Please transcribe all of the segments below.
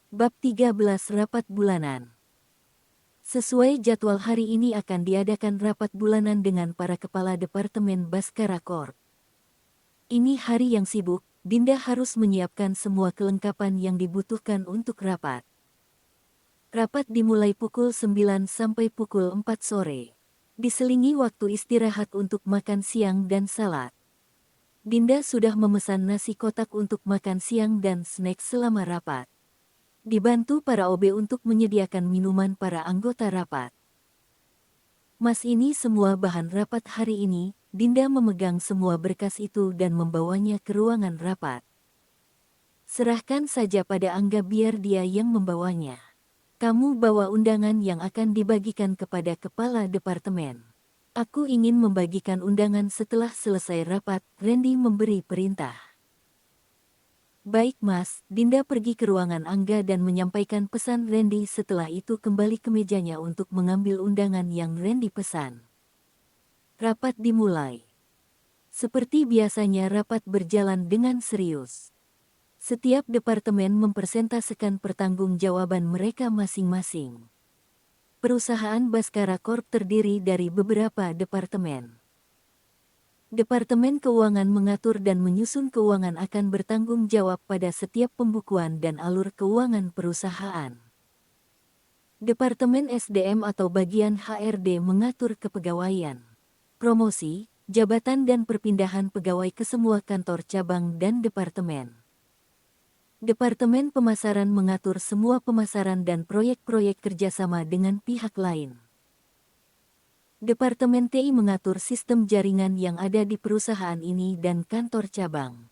Bab 13 Rapat Bulanan. Sesuai jadwal hari ini akan diadakan rapat bulanan dengan para kepala Departemen Baskara Corp. Ini hari yang sibuk, Dinda harus menyiapkan semua kelengkapan yang dibutuhkan untuk rapat. Rapat dimulai pukul 9 sampai pukul 4 sore. Diselingi waktu istirahat untuk makan siang dan salat. Dinda sudah memesan nasi kotak untuk makan siang dan snack selama rapat. Dibantu para OB untuk menyediakan minuman para anggota rapat. Mas ini semua bahan rapat hari ini, Dinda memegang semua berkas itu dan membawanya ke ruangan rapat. Serahkan saja pada Angga biar dia yang membawanya. Kamu bawa undangan yang akan dibagikan kepada kepala departemen. Aku ingin membagikan undangan setelah selesai rapat, Randy memberi perintah. Baik Mas, Dinda pergi ke ruangan Angga dan menyampaikan pesan Randy, setelah itu kembali ke mejanya untuk mengambil undangan yang Randy pesan. Rapat dimulai. Seperti biasanya rapat berjalan dengan serius. Setiap departemen mempresentasikan pertanggungjawaban mereka masing-masing. Perusahaan Baskara Corp terdiri dari beberapa departemen. Departemen Keuangan mengatur dan menyusun keuangan akan bertanggung jawab pada setiap pembukuan dan alur keuangan perusahaan. Departemen SDM atau bagian HRD mengatur kepegawaian, promosi, jabatan dan perpindahan pegawai ke semua kantor cabang dan departemen. Departemen Pemasaran mengatur semua pemasaran dan proyek-proyek kerjasama dengan pihak lain. Departemen TI mengatur sistem jaringan yang ada di perusahaan ini dan kantor cabang.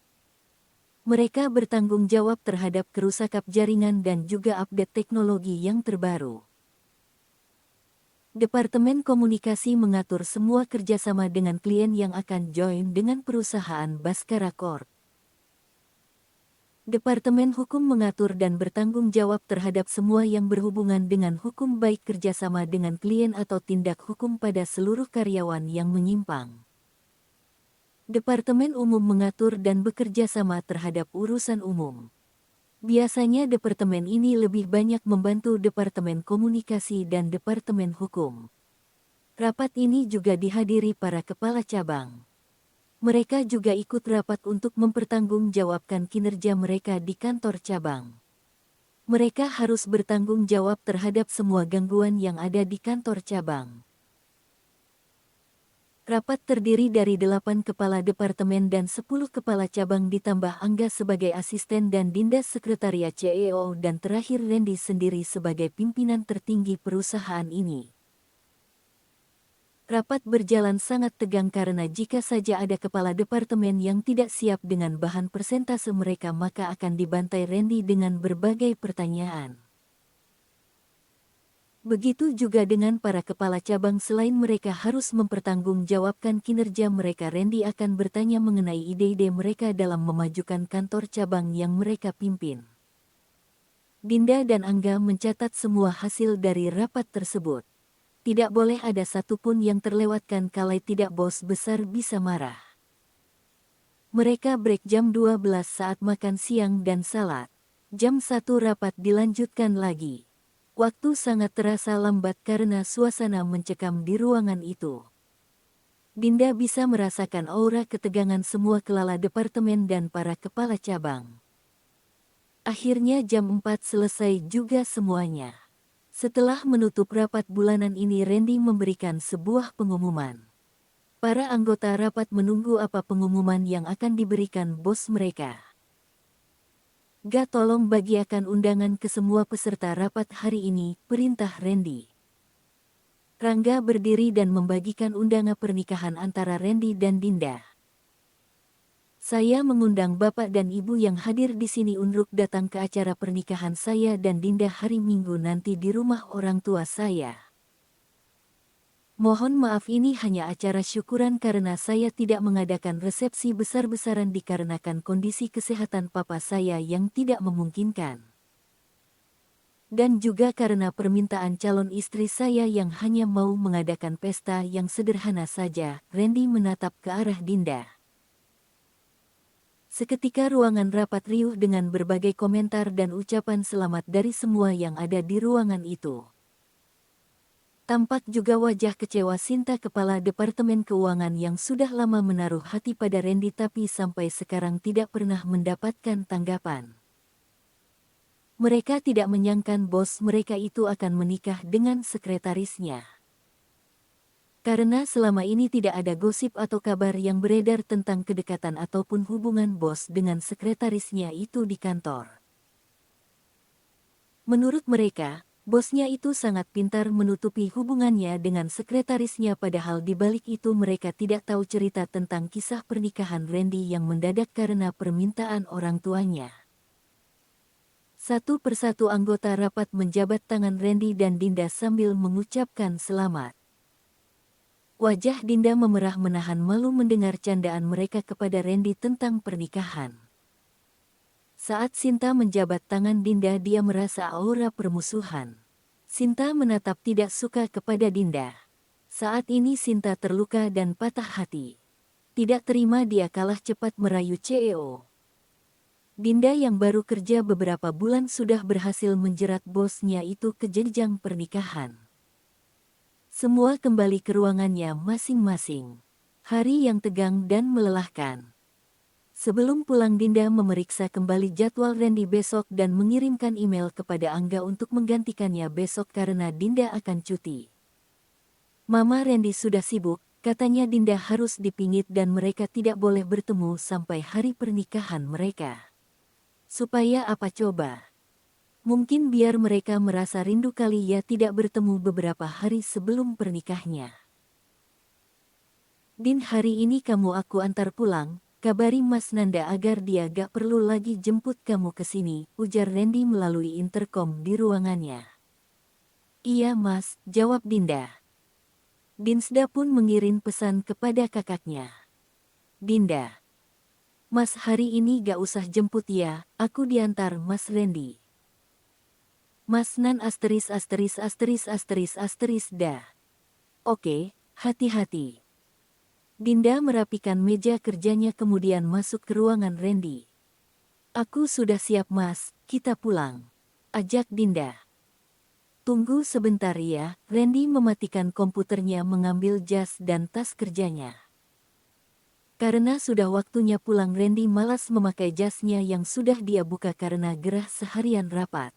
Mereka bertanggung jawab terhadap kerusakan jaringan dan juga update teknologi yang terbaru. Departemen Komunikasi mengatur semua kerjasama dengan klien yang akan join dengan perusahaan Baskara Corp. Departemen Hukum mengatur dan bertanggung jawab terhadap semua yang berhubungan dengan hukum, baik kerjasama dengan klien atau tindak hukum pada seluruh karyawan yang menyimpang. Departemen Umum mengatur dan bekerja sama terhadap urusan umum. Biasanya departemen ini lebih banyak membantu Departemen Komunikasi dan Departemen Hukum. Rapat ini juga dihadiri para kepala cabang. Mereka juga ikut rapat untuk mempertanggungjawabkan kinerja mereka di kantor cabang. Mereka harus bertanggung jawab terhadap semua gangguan yang ada di kantor cabang. Rapat terdiri dari 8 kepala departemen dan 10 kepala cabang ditambah Angga sebagai asisten dan Dinda sekretariat CEO dan terakhir Randy sendiri sebagai pimpinan tertinggi perusahaan ini. Rapat berjalan sangat tegang karena jika saja ada kepala departemen yang tidak siap dengan bahan persentase mereka, maka akan dibantai Randy dengan berbagai pertanyaan. Begitu juga dengan para kepala cabang, selain mereka harus mempertanggungjawabkan kinerja mereka, Randy akan bertanya mengenai ide-ide mereka dalam memajukan kantor cabang yang mereka pimpin. Dinda dan Angga mencatat semua hasil dari rapat tersebut. Tidak boleh ada satupun yang terlewatkan kalau tidak bos besar bisa marah. Mereka break jam 12 saat makan siang dan salat. Jam 1 rapat dilanjutkan lagi. Waktu sangat terasa lambat karena suasana mencekam di ruangan itu. Dinda bisa merasakan aura ketegangan semua kepala departemen dan para kepala cabang. Akhirnya jam 4 selesai juga semuanya. Setelah menutup rapat bulanan ini, Randy memberikan sebuah pengumuman. Para anggota rapat menunggu apa pengumuman yang akan diberikan bos mereka. Ga, tolong bagiakan undangan ke semua peserta rapat hari ini, perintah Randy. Rangga berdiri dan membagikan undangan pernikahan antara Randy dan Dinda. Saya mengundang Bapak dan Ibu yang hadir di sini untuk datang ke acara pernikahan saya dan Dinda hari Minggu nanti di rumah orang tua saya. Mohon maaf, ini hanya acara syukuran karena saya tidak mengadakan resepsi besar-besaran dikarenakan kondisi kesehatan papa saya yang tidak memungkinkan. Dan juga karena permintaan calon istri saya yang hanya mau mengadakan pesta yang sederhana saja. Randy menatap ke arah Dinda. Seketika ruangan rapat riuh dengan berbagai komentar dan ucapan selamat dari semua yang ada di ruangan itu. Tampak juga wajah kecewa Sinta, kepala Departemen Keuangan yang sudah lama menaruh hati pada Randy tapi sampai sekarang tidak pernah mendapatkan tanggapan. Mereka tidak menyangka bos mereka itu akan menikah dengan sekretarisnya. Karena selama ini tidak ada gosip atau kabar yang beredar tentang kedekatan ataupun hubungan bos dengan sekretarisnya itu di kantor. Menurut mereka, bosnya itu sangat pintar menutupi hubungannya dengan sekretarisnya, padahal di balik itu mereka tidak tahu cerita tentang kisah pernikahan Randy yang mendadak karena permintaan orang tuanya. Satu persatu anggota rapat menjabat tangan Randy dan Dinda sambil mengucapkan selamat. Wajah Dinda memerah menahan malu mendengar candaan mereka kepada Randy tentang pernikahan. Saat Sinta menjabat tangan Dinda, dia merasa aura permusuhan. Sinta menatap tidak suka kepada Dinda. Saat ini Sinta terluka dan patah hati. Tidak terima dia kalah cepat merayu CEO. Dinda yang baru kerja beberapa bulan sudah berhasil menjerat bosnya itu ke jenjang pernikahan. Semua kembali ke ruangannya masing-masing. Hari yang tegang dan melelahkan. Sebelum pulang, Dinda memeriksa kembali jadwal Randy besok dan mengirimkan email kepada Angga untuk menggantikannya besok karena Dinda akan cuti. Mama Randy sudah sibuk, katanya Dinda harus dipingit dan mereka tidak boleh bertemu sampai hari pernikahan mereka. Supaya apa coba? Mungkin biar mereka merasa rindu kali ya tidak bertemu beberapa hari sebelum pernikahnya. Din, hari ini kamu aku antar pulang, kabari Mas Nanda agar dia gak perlu lagi jemput kamu ke sini, ujar Randy melalui intercom di ruangannya. Iya Mas, jawab Dinda. Dinsda pun mengirim pesan kepada kakaknya. Dinda, Mas hari ini gak usah jemput ya, aku diantar Mas Randy. Mas Nan ******* Oke, hati-hati. Dinda merapikan meja kerjanya kemudian masuk ke ruangan Randy. Aku sudah siap Mas, kita pulang. Ajak Dinda. Tunggu sebentar ya, Randy mematikan komputernya mengambil jas dan tas kerjanya. Karena sudah waktunya pulang, Randy malas memakai jasnya yang sudah dia buka karena gerah seharian rapat.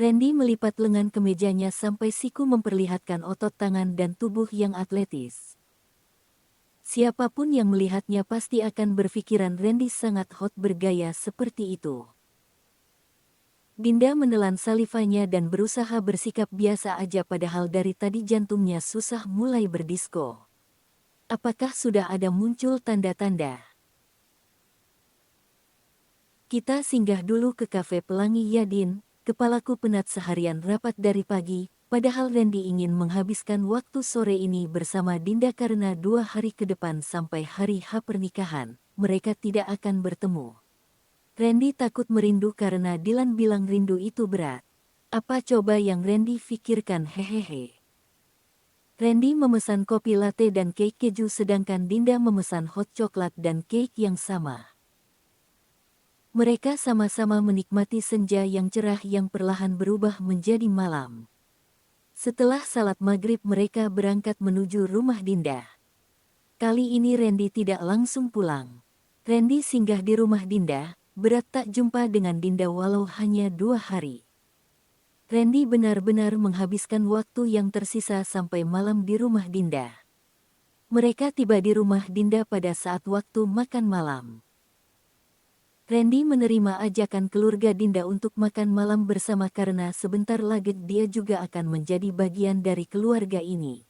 Randy melipat lengan kemejanya sampai siku memperlihatkan otot tangan dan tubuh yang atletis. Siapapun yang melihatnya pasti akan berpikiran Randy sangat hot bergaya seperti itu. Dinda menelan salivanya dan berusaha bersikap biasa aja padahal dari tadi jantungnya susah mulai berdisko. Apakah sudah ada muncul tanda-tanda? Kita singgah dulu ke kafe Pelangi ya Din. Kepalaku penat seharian rapat dari pagi, padahal Randy ingin menghabiskan waktu sore ini bersama Dinda karena 2 hari ke depan sampai hari H pernikahan, mereka tidak akan bertemu. Randy takut merindu karena Dilan bilang rindu itu berat. Apa coba yang Randy pikirkan, hehehe. Randy memesan kopi latte dan cake keju sedangkan Dinda memesan hot coklat dan cake yang sama. Mereka sama-sama menikmati senja yang cerah yang perlahan berubah menjadi malam. Setelah salat maghrib mereka berangkat menuju rumah Dinda. Kali ini Randy tidak langsung pulang. Randy singgah di rumah Dinda, berat tak jumpa dengan Dinda walau hanya 2 hari. Randy benar-benar menghabiskan waktu yang tersisa sampai malam di rumah Dinda. Mereka tiba di rumah Dinda pada saat waktu makan malam. Randy menerima ajakan keluarga Dinda untuk makan malam bersama karena sebentar lagi dia juga akan menjadi bagian dari keluarga ini.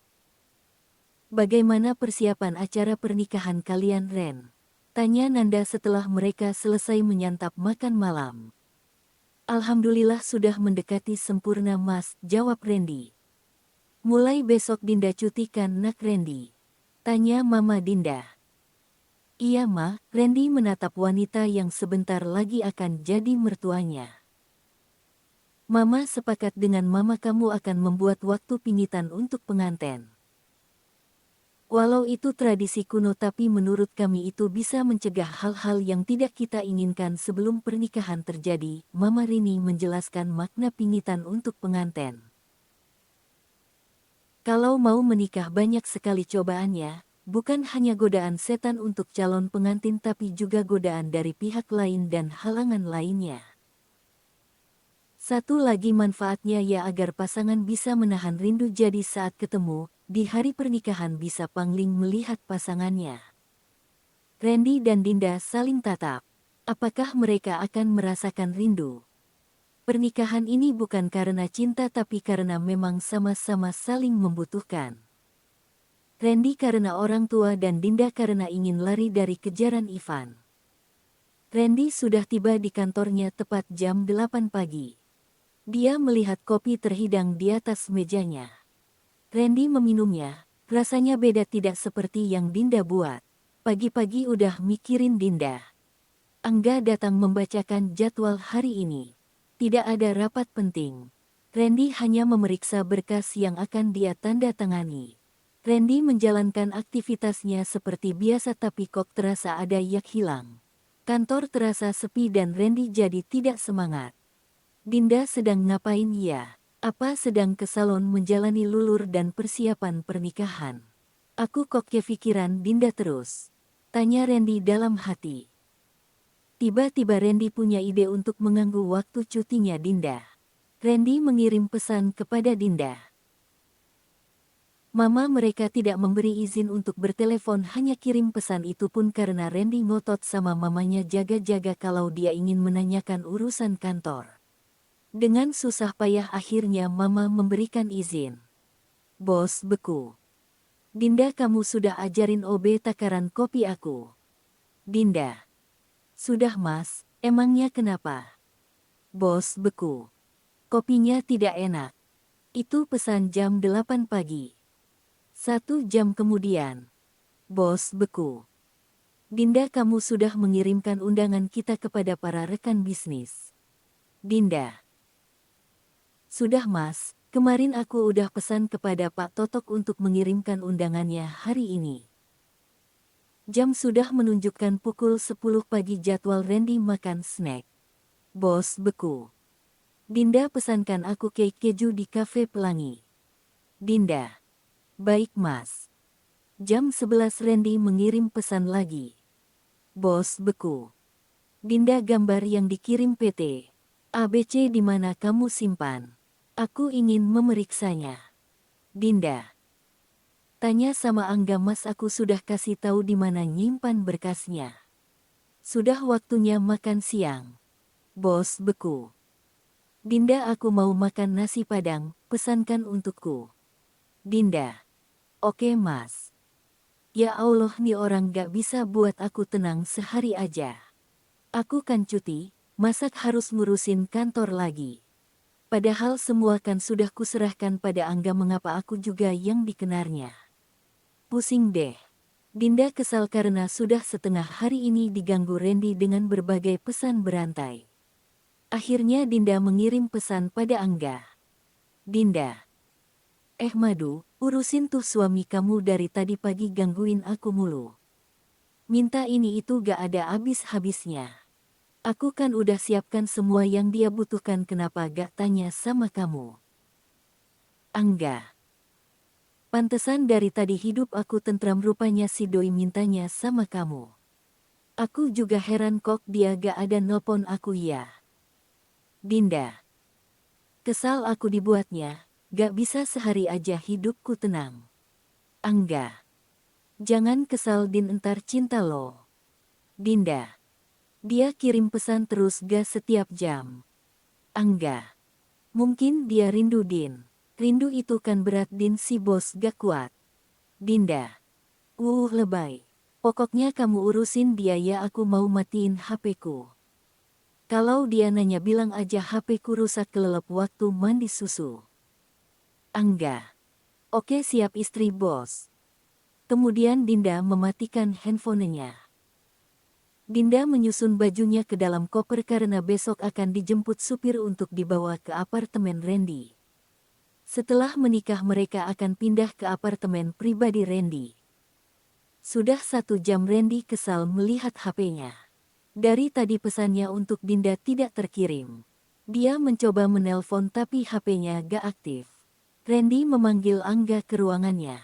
Bagaimana persiapan acara pernikahan kalian, Ren? Tanya Nanda setelah mereka selesai menyantap makan malam. Alhamdulillah sudah mendekati sempurna Mas, jawab Randy. Mulai besok Dinda cuti kan nak Randy? Tanya Mama Dinda. Iya Ma, Randy menatap wanita yang sebentar lagi akan jadi mertuanya. Mama sepakat dengan Mama, kamu akan membuat waktu pingitan untuk pengantin. Walau itu tradisi kuno tapi menurut kami itu bisa mencegah hal-hal yang tidak kita inginkan sebelum pernikahan terjadi, Mama Rini menjelaskan makna pingitan untuk pengantin. Kalau mau menikah banyak sekali cobaannya, bukan hanya godaan setan untuk calon pengantin tapi juga godaan dari pihak lain dan halangan lainnya. Satu lagi manfaatnya ya agar pasangan bisa menahan rindu jadi saat ketemu, di hari pernikahan bisa pangling melihat pasangannya. Randy dan Dinda saling tatap. Apakah mereka akan merasakan rindu? Pernikahan ini bukan karena cinta tapi karena memang sama-sama saling membutuhkan. Randy karena orang tua dan Dinda karena ingin lari dari kejaran Ivan. Randy sudah tiba di kantornya tepat jam 8 pagi. Dia melihat kopi terhidang di atas mejanya. Randy meminumnya, rasanya beda tidak seperti yang Dinda buat. Pagi-pagi udah mikirin Dinda. Angga datang membacakan jadwal hari ini. Tidak ada rapat penting. Randy hanya memeriksa berkas yang akan dia tanda tangani. Randy menjalankan aktivitasnya seperti biasa tapi kok terasa ada yang hilang. Kantor terasa sepi dan Randy jadi tidak semangat. Dinda sedang ngapain ya? Apa sedang ke salon menjalani lulur dan persiapan pernikahan? Aku kok kepikiran Dinda terus. Tanya Randy dalam hati. Tiba-tiba Randy punya ide untuk mengganggu waktu cutinya Dinda. Randy mengirim pesan kepada Dinda. Mama mereka tidak memberi izin untuk bertelepon hanya kirim pesan itu pun karena Randy ngotot sama mamanya jaga-jaga kalau dia ingin menanyakan urusan kantor. Dengan susah payah akhirnya Mama memberikan izin. Bos beku. Dinda kamu sudah ajarin OB takaran kopi aku. Dinda. Sudah mas, emangnya kenapa? Bos beku. Kopinya tidak enak. Itu pesan jam 8 pagi. 1 jam kemudian. Bos beku. Dinda kamu sudah mengirimkan undangan kita kepada para rekan bisnis. Dinda. Sudah mas, kemarin aku udah pesan kepada Pak Totok untuk mengirimkan undangannya hari ini. Jam sudah menunjukkan pukul 10 pagi jadwal Randy makan snack. Bos beku. Dinda pesankan aku cake keju di kafe Pelangi. Dinda. Baik mas. Jam 11 Randy mengirim pesan lagi. Bos beku. Dinda gambar yang dikirim PT. ABC di mana kamu simpan? Aku ingin memeriksanya. Dinda. Tanya sama Angga mas aku sudah kasih tahu di mana nyimpan berkasnya. Sudah waktunya makan siang. Bos beku. Dinda aku mau makan nasi padang, pesankan untukku. Dinda. Oke mas. Ya Allah nih orang gak bisa buat aku tenang sehari aja. Aku kan cuti, masak harus ngurusin kantor lagi. Padahal semua kan sudah kuserahkan pada Angga mengapa aku juga yang dikenarnya. Pusing deh. Dinda kesal karena sudah setengah hari ini diganggu Randy dengan berbagai pesan berantai. Akhirnya Dinda mengirim pesan pada Angga. Dinda. Madu, urusin tuh suami kamu dari tadi pagi gangguin aku mulu. Minta ini itu gak ada habis-habisnya. Aku kan udah siapkan semua yang dia butuhkan kenapa gak tanya sama kamu. Angga. Pantesan dari tadi hidup aku tentram rupanya si doi mintanya sama kamu. Aku juga heran kok dia gak ada nelpon aku ya. Dinda. Kesal aku dibuatnya, gak bisa sehari aja hidupku tenang. Angga. Jangan kesal Din entar cinta lo. Dinda. Dia kirim pesan terus gas setiap jam. Angga. Mungkin dia rindu Din. Rindu itu kan berat Din si bos gak kuat. Dinda. Lebay. Pokoknya kamu urusin dia ya aku mau matiin HP-ku. Kalau dia nanya bilang aja HP-ku rusak kelelep waktu mandi susu. Angga. Oke siap istri bos. Kemudian Dinda mematikan handphonenya. Dinda menyusun bajunya ke dalam koper karena besok akan dijemput supir untuk dibawa ke apartemen Randy. Setelah menikah mereka akan pindah ke apartemen pribadi Randy. Sudah 1 jam Randy kesal melihat HP-nya. Dari tadi pesannya untuk Dinda tidak terkirim. Dia mencoba menelpon tapi HP-nya gak aktif. Randy memanggil Angga ke ruangannya.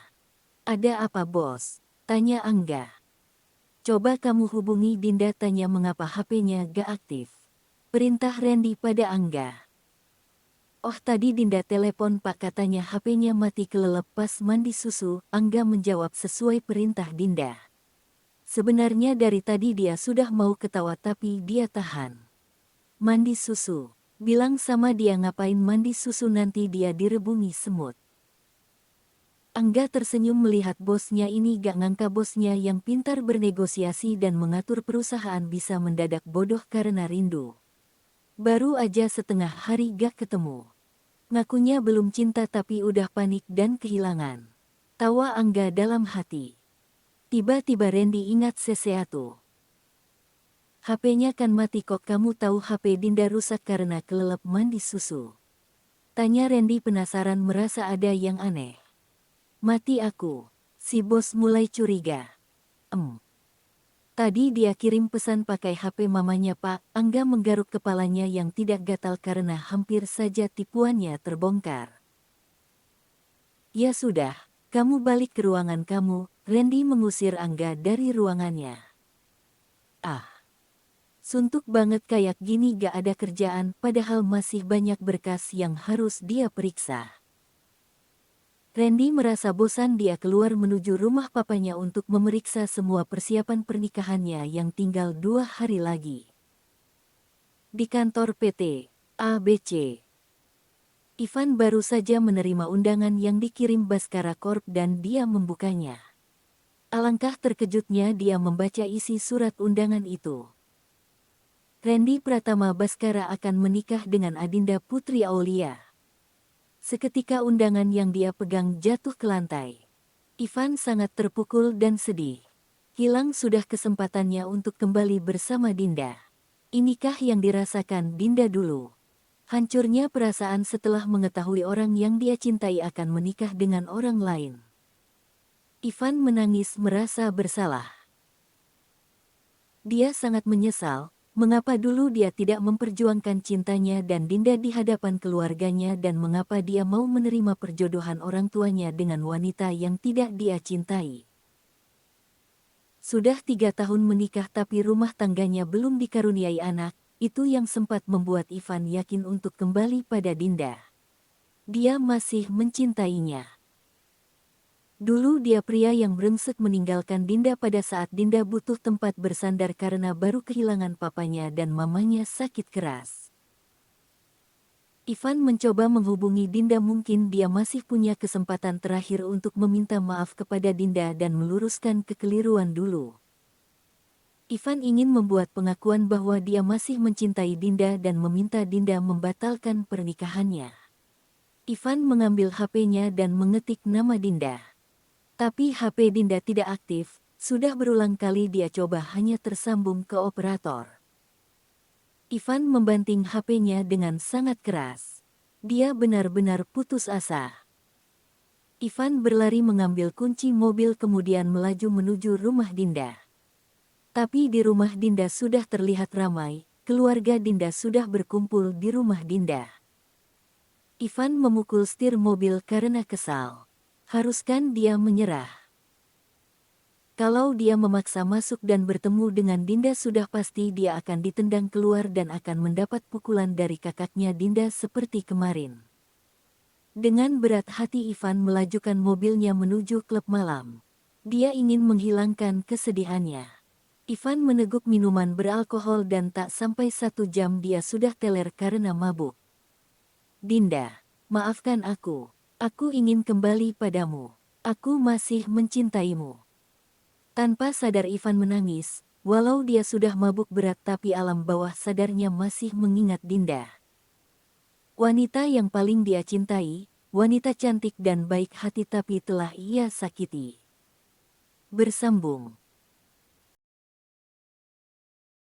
Ada apa bos? Tanya Angga. Coba kamu hubungi Dinda, tanya mengapa HP-nya gak aktif. Perintah Randy pada Angga. Oh tadi Dinda telepon pak, katanya HP-nya mati kelelep pas mandi susu. Angga menjawab sesuai perintah Dinda. Sebenarnya dari tadi dia sudah mau ketawa tapi dia tahan. Mandi susu. Bilang sama dia ngapain mandi susu, nanti dia direbungi semut. Angga tersenyum melihat bosnya ini gak ngangka bosnya yang pintar bernegosiasi dan mengatur perusahaan bisa mendadak bodoh karena rindu. Baru aja setengah hari gak ketemu. Ngakunya belum cinta tapi udah panik dan kehilangan. Tawa Angga dalam hati. Tiba-tiba Randy ingat sesuatu. HP-nya kan mati, kok kamu tahu HP Dinda rusak karena kelelep mandi susu? Tanya Randy penasaran merasa ada yang aneh. Mati aku. Si bos mulai curiga. Tadi dia kirim pesan pakai HP mamanya pak. Angga menggaruk kepalanya yang tidak gatal karena hampir saja tipuannya terbongkar. Ya sudah, kamu balik ke ruangan kamu. Randy mengusir Angga dari ruangannya. Suntuk banget kayak gini gak ada kerjaan, padahal masih banyak berkas yang harus dia periksa. Randy merasa bosan, dia keluar menuju rumah papanya untuk memeriksa semua persiapan pernikahannya yang tinggal 2 hari lagi. Di kantor PT ABC, Ivan baru saja menerima undangan yang dikirim Baskara Corp dan dia membukanya. Alangkah terkejutnya dia membaca isi surat undangan itu. Randy Pratama Baskara akan menikah dengan Adinda Putri Aulia. Seketika undangan yang dia pegang jatuh ke lantai. Ivan sangat terpukul dan sedih. Hilang sudah kesempatannya untuk kembali bersama Dinda. Inikah yang dirasakan Dinda dulu? Hancurnya perasaan setelah mengetahui orang yang dia cintai akan menikah dengan orang lain. Ivan menangis merasa bersalah. Dia sangat menyesal. Mengapa dulu dia tidak memperjuangkan cintanya dan Dinda di hadapan keluarganya, dan mengapa dia mau menerima perjodohan orang tuanya dengan wanita yang tidak dia cintai. Sudah 3 tahun menikah tapi rumah tangganya belum dikaruniai anak, itu yang sempat membuat Ivan yakin untuk kembali pada Dinda. Dia masih mencintainya. Dulu dia pria yang brengsek meninggalkan Dinda pada saat Dinda butuh tempat bersandar karena baru kehilangan papanya dan mamanya sakit keras. Ivan mencoba menghubungi Dinda, mungkin dia masih punya kesempatan terakhir untuk meminta maaf kepada Dinda dan meluruskan kekeliruan dulu. Ivan ingin membuat pengakuan bahwa dia masih mencintai Dinda dan meminta Dinda membatalkan pernikahannya. Ivan mengambil HP-nya dan mengetik nama Dinda. Tapi HP Dinda tidak aktif, sudah berulang kali dia coba hanya tersambung ke operator. Ivan membanting HP-nya dengan sangat keras. Dia benar-benar putus asa. Ivan berlari mengambil kunci mobil kemudian melaju menuju rumah Dinda. Tapi di rumah Dinda sudah terlihat ramai, keluarga Dinda sudah berkumpul di rumah Dinda. Ivan memukul setir mobil karena kesal. Haruskan dia menyerah. Kalau dia memaksa masuk dan bertemu dengan Dinda sudah pasti dia akan ditendang keluar dan akan mendapat pukulan dari kakaknya Dinda seperti kemarin. Dengan berat hati Ivan melajukan mobilnya menuju klub malam. Dia ingin menghilangkan kesedihannya. Ivan meneguk minuman beralkohol dan tak sampai 1 jam dia sudah teler karena mabuk. Dinda, maafkan aku. Aku ingin kembali padamu. Aku masih mencintaimu. Tanpa sadar Ivan menangis, walau dia sudah mabuk berat tapi alam bawah sadarnya masih mengingat Dinda. Wanita yang paling dia cintai, wanita cantik dan baik hati tapi telah ia sakiti. Bersambung.